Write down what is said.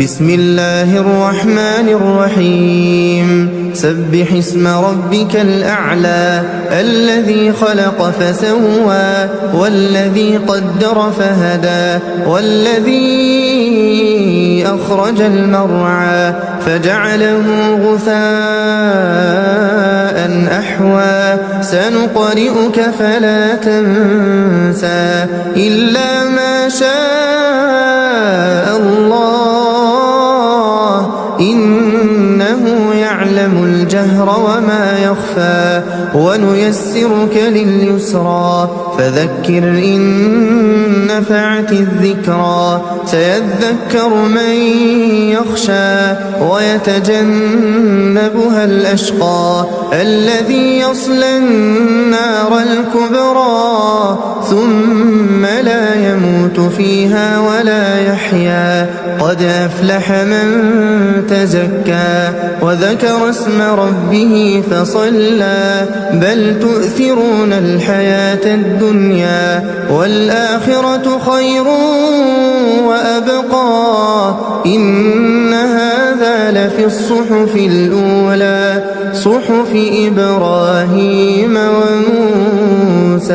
بسم الله الرحمن الرحيم سبح اسم ربك الأعلى الذي خلق فسوى والذي قدر فهدى والذي أخرج المرعى فجعله غثاء أحوى سنقرئك فلا تنسى إلا ما شاء الله إنه يعلم الجهر وما يخفى ونيسرك لليسرى فذكر إن نفعت الذكرى سيذكر من يخشى ويتجنبها الأشقى الذي يصلى النار الكبرى ثم لا يموت فيها ولا يحيا قد أفلح من تزكى وذكر اسم ربه فصلى بل تؤثرون الحياة الدنيا والآخرة خير وأبقى إن هذا لفي الصحف الأولى صحف إبراهيم وموسى.